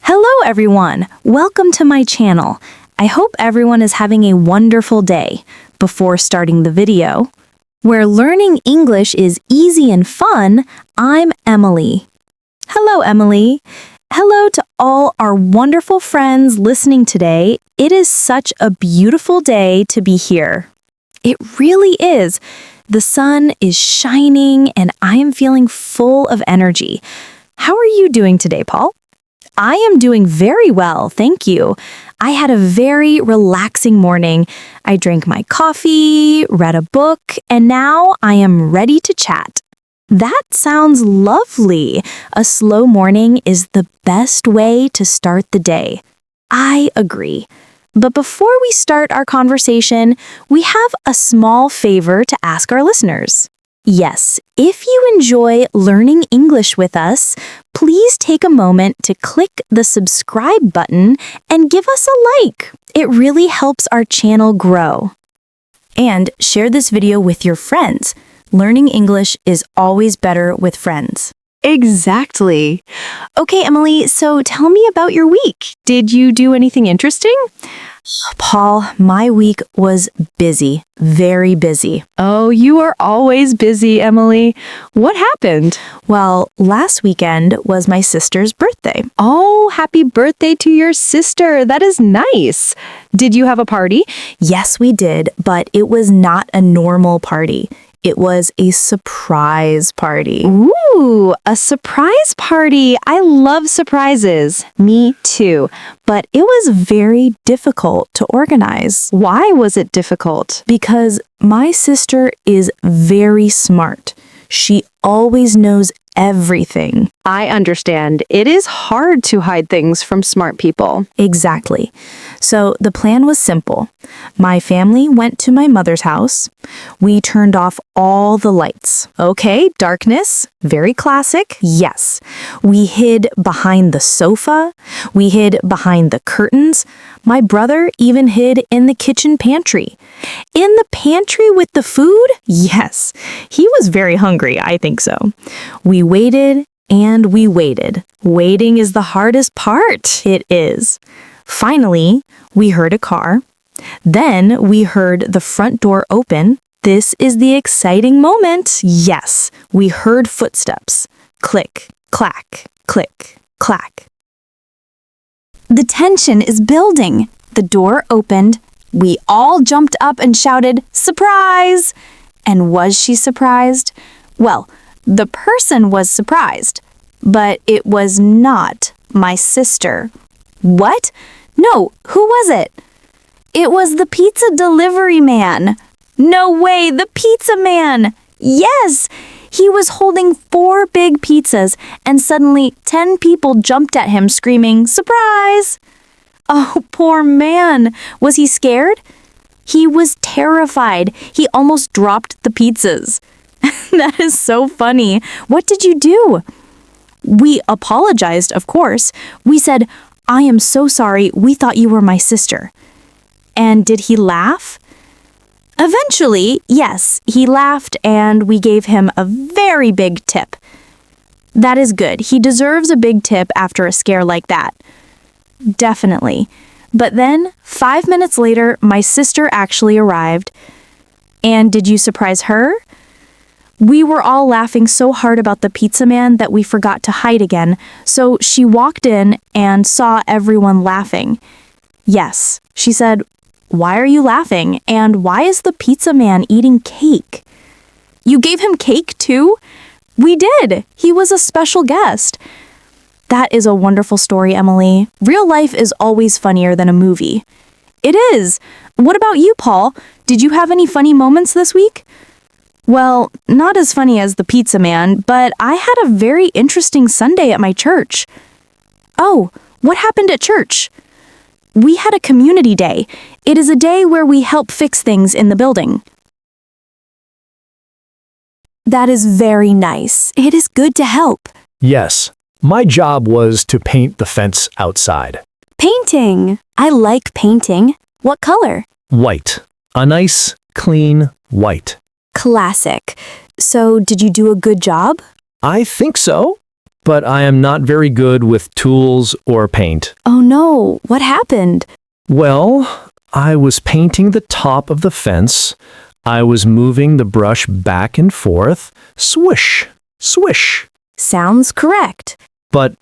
Hello everyone! Welcome to my channel. I hope everyone is having a wonderful day. Before starting the video, where learning English is easy and fun, I'm Emily. Hello Emily. Hello to all our wonderful friends listening today. It is such a beautiful day to be here. It really is. The sun is shining and I am feeling full of energy. How are you doing today, Paul? I am doing very well, thank you. I had a very relaxing morning. I drank my coffee, read a book, and now I am ready to chat. That sounds lovely. A slow morning is the best way to start the day. I agree. But before we start our conversation, we have a small favor to ask our listeners. Yes, if you enjoy learning English with us, please take a moment to click the subscribe button and give us a like. It really helps our channel grow. And share this video with your friends. Learning English is always better with friends. Exactly. Okay, Emily, so tell me about your week. Did you do anything interesting? Paul, my week was busy, very busy. Oh, you are always busy, Emily. What happened? Well, last weekend was my sister's birthday. Oh, happy birthday to your sister. That is nice. Did you have a party? Yes, we did, but it was not a normal party. It was a surprise party. Ooh, a surprise party. I love surprises. Me too. But it was very difficult to organize. Why was it difficult? Because my sister is very smart. She always knows everything. I understand. It is hard to hide things from smart people. Exactly. So the plan was simple. My family went to my mother's house. We turned off all the lights. Okay, darkness. Very classic. Yes. We hid behind the sofa. We hid behind the curtains. My brother even hid in the kitchen pantry. In the pantry with the food? Yes. He was very hungry, I think so. We waited and we waited. Waiting is the hardest part. It is. Finally, we heard a car. Then we heard the front door open. This is the exciting moment. Yes, we heard footsteps. Click, clack, click, clack. The tension is building. The door opened. We all jumped up and shouted, "Surprise!" And was she surprised? Well, the person was surprised, but it was not my sister. What? No, who was it? It was the pizza delivery man. No way, the pizza man! Yes! He was holding 4 big pizzas, and suddenly 10 people jumped at him screaming, "Surprise!" Oh, poor man! Was he scared? He was terrified. He almost dropped the pizzas. That is so funny. What did you do? We apologized, of course. We said, "I am so sorry. We thought you were my sister." And did he laugh? Eventually, yes, he laughed and we gave him a very big tip. That is good. He deserves a big tip after a scare like that. Definitely. But then, 5 minutes later, my sister actually arrived. And did you surprise her? We were all laughing so hard about the pizza man that we forgot to hide again, so she walked in and saw everyone laughing. Yes, she said, "Why are you laughing? And why is the pizza man eating cake?" You gave him cake too? We did. He was a special guest. That is a wonderful story, Emily. Real life is always funnier than a movie. It is. What about you, Paul? Did you have any funny moments this week? Well, not as funny as the pizza man, but I had a very interesting Sunday at my church. Oh, what happened at church? We had a community day. It is a day where we help fix things in the building. That is very nice. It is good to help. Yes, my job was to paint the fence outside. Painting. I like painting. What color? White. A nice, clean white. Classic. So, did you do a good job? I think so. but I am not very good with tools or paint. Oh no, what happened? Well, I was painting the top of the fence. I was moving the brush back and forth. Swish, swish. Sounds correct. But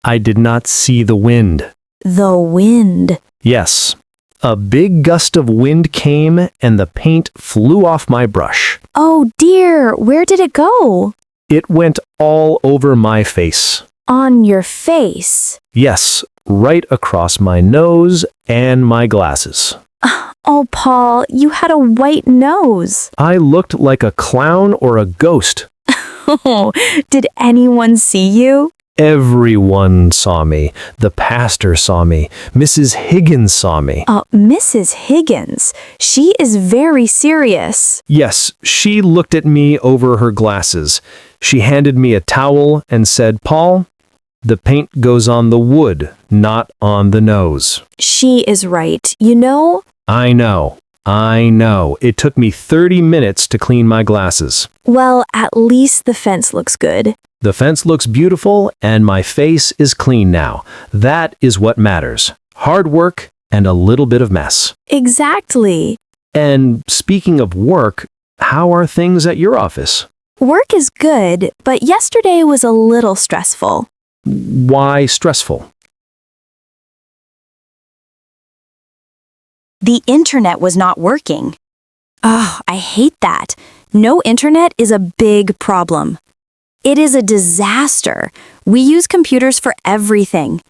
I did not see the wind. The wind. Yes, a big gust of wind came and the paint flew off my brush. Oh dear, where did it go? It went all over my face. On your face. Yes, right across my nose and my glasses. Oh, Paul, you had a white nose. I looked like a clown or a ghost. Oh, did anyone see you? Everyone saw me. The pastor saw me. Mrs. Higgins saw me. Mrs. Higgins. She is very serious. Yes, she looked at me over her glasses. She handed me a towel and said, "Paul, the paint goes on the wood, not on the nose." She is right. You know? I know. It took me 30 minutes to clean my glasses. Well, at least the fence looks good. The fence looks beautiful and my face is clean now. That is what matters. Hard work and a little bit of mess. Exactly. And speaking of work, how are things at your office? Work is good, but yesterday was a little stressful. Why stressful? The internet was not working. Oh, I hate that. No internet is a big problem. It is a disaster. We use computers for everything.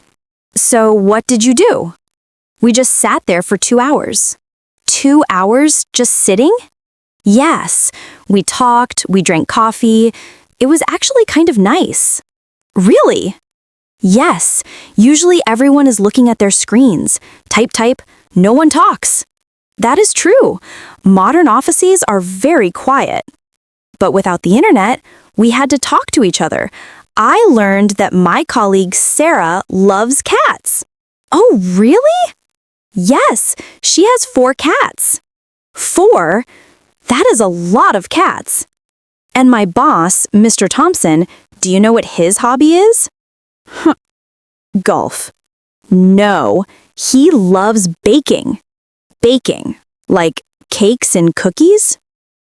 So what did you do? We just sat there for 2 hours. 2 hours just sitting? Yes. We talked, we drank coffee. It was actually kind of nice. Really? Yes. Usually everyone is looking at their screens. Type, type. No one talks. That is true. Modern offices are very quiet. But without the internet, we had to talk to each other. I learned that my colleague Sarah loves cats. Oh, really? Yes, she has 4 cats. 4? That is a lot of cats. And my boss, Mr. Thompson, do you know what his hobby is? Golf. No, he loves baking. Baking, like cakes and cookies?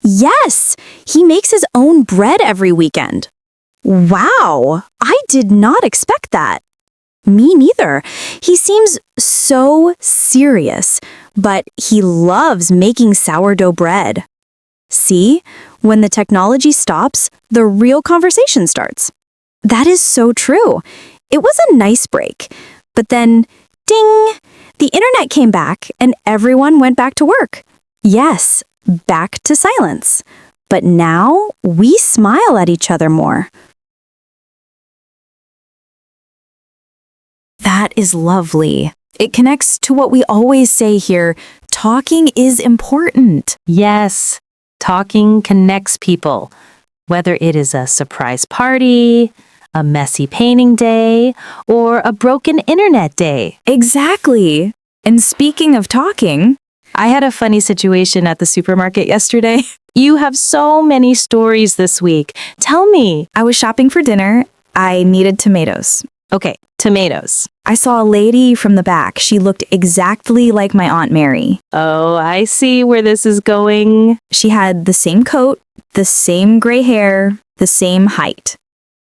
Yes, he makes his own bread every weekend. Wow, I did not expect that. Me neither. He seems so serious, but he loves making sourdough bread. See, when the technology stops, the real conversation starts. That is so true. It was a nice break, but then, ding, the internet came back and everyone went back to work. Yes, back to silence. But now we smile at each other more. That is lovely. It connects to what we always say here, talking is important. Yes, talking connects people, whether it is a surprise party, a messy painting day, or a broken internet day. Exactly. And speaking of talking, I had a funny situation at the supermarket yesterday. You have so many stories this week. Tell me. I was shopping for dinner. I needed tomatoes. Okay, tomatoes. I saw a lady from the back. She looked exactly like my Aunt Mary. Oh, I see where this is going. She had the same coat, the same gray hair, the same height.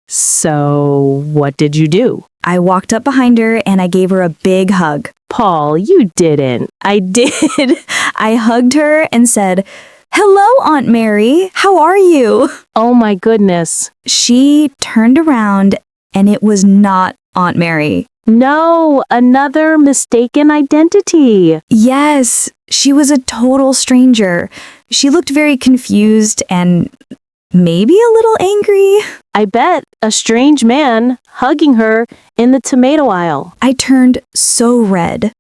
So, what did you do? I walked up behind her and I gave her a big hug. Paul, you didn't. I did. I hugged her and said, "Hello, Aunt Mary. How are you?" Oh my goodness. She turned around and it was not Aunt Mary. No, another mistaken identity. Yes, she was a total stranger. She looked very confused and maybe a little angry. I bet a strange man hugging her in the tomato aisle. I turned so red.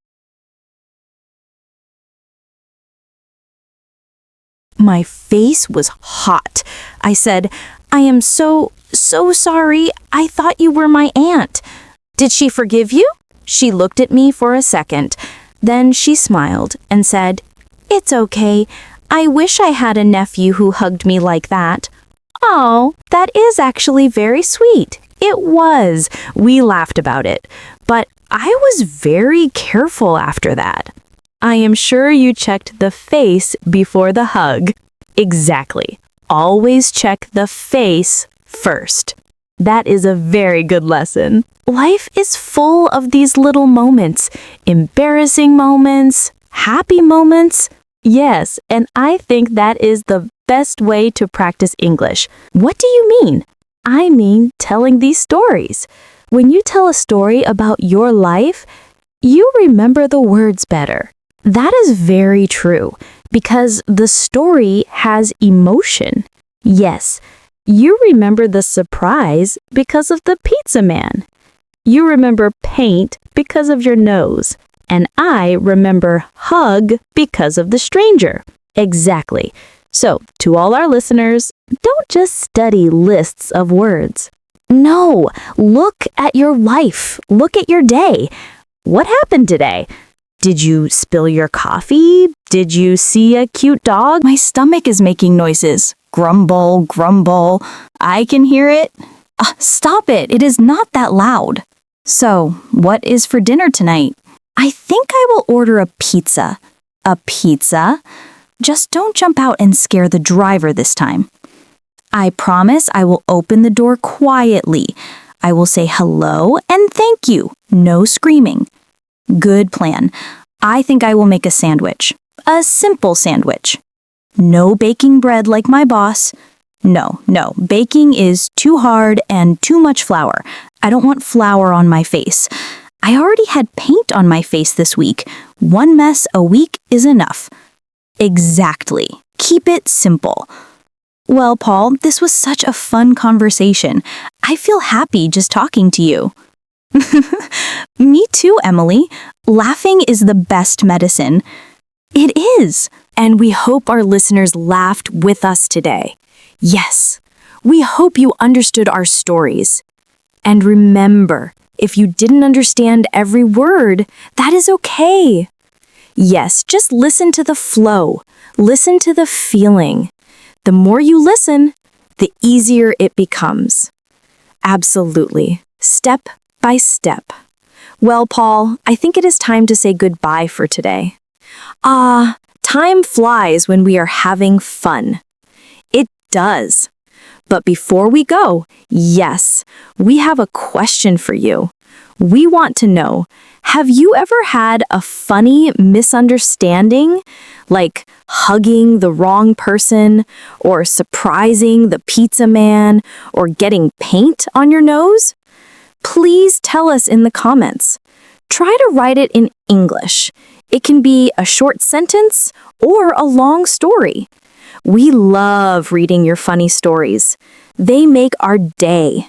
My face was hot. I said, "I am so sorry. I thought you were my aunt. Did she forgive you?" She looked at me for a second. Then she smiled and said, "It's okay. I wish I had a nephew who hugged me like that." "Oh, that is actually very sweet, It was. We laughed about it. But I was very careful after that. I am sure you checked the face before the hug. Exactly. Always check the face first. That is a very good lesson. Life is full of these little moments, embarrassing moments, happy moments. Yes, and I think that is the best way to practice English. What do you mean? I mean telling these stories. When you tell a story about your life, you remember the words better. That is very true because the story has emotion. Yes, you remember the surprise because of the pizza man. You remember paint because of your nose. And I remember hug because of the stranger. Exactly. So, to all our listeners, don't just study lists of words. No, look at your life. Look at your day. What happened today? Did you spill your coffee? Did you see a cute dog? My stomach is making noises. Grumble, grumble. I can hear it. Stop it. It is not that loud. So, what is for dinner tonight? I think I will order a pizza. A pizza? Just don't jump out and scare the driver this time. I promise I will open the door quietly. I will say hello and thank you. No screaming. Good plan. I think I will make a sandwich. A simple sandwich. No baking bread like my boss. No, baking is too hard and too much flour. I don't want flour on my face. I already had paint on my face this week. One mess a week is enough. Exactly. Keep it simple. Well, Paul, this was such a fun conversation. I feel happy just talking to you. Me too, Emily. Laughing is the best medicine. It is. And we hope our listeners laughed with us today. Yes, we hope you understood our stories. And remember, if you didn't understand every word, that is okay. Yes, just listen to the flow. Listen to the feeling. The more you listen, the easier it becomes. Absolutely. Step by step. Well, Paul, I think it is time to say goodbye for today. Time flies when we are having fun. It does. But before we go, yes, we have a question for you. We want to know, have you ever had a funny misunderstanding, like hugging the wrong person, or surprising the pizza man, or getting paint on your nose? Please tell us in the comments. Try to write it in English. It can be a short sentence or a long story. We love reading your funny stories. They make our day.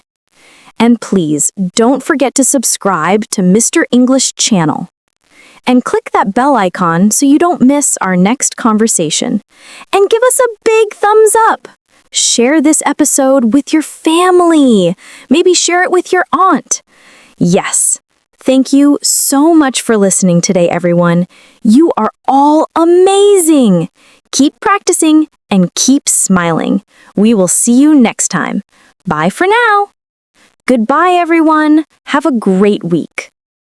And please, don't forget to subscribe to Mr. English Channel. And click that bell icon so you don't miss our next conversation. And give us a big thumbs up. Share this episode with your family. Maybe share it with your aunt. Yes. Thank you so much for listening today, everyone. You are all amazing. Keep practicing and keep smiling. We will see you next time. Bye for now. Goodbye, everyone. Have a great week.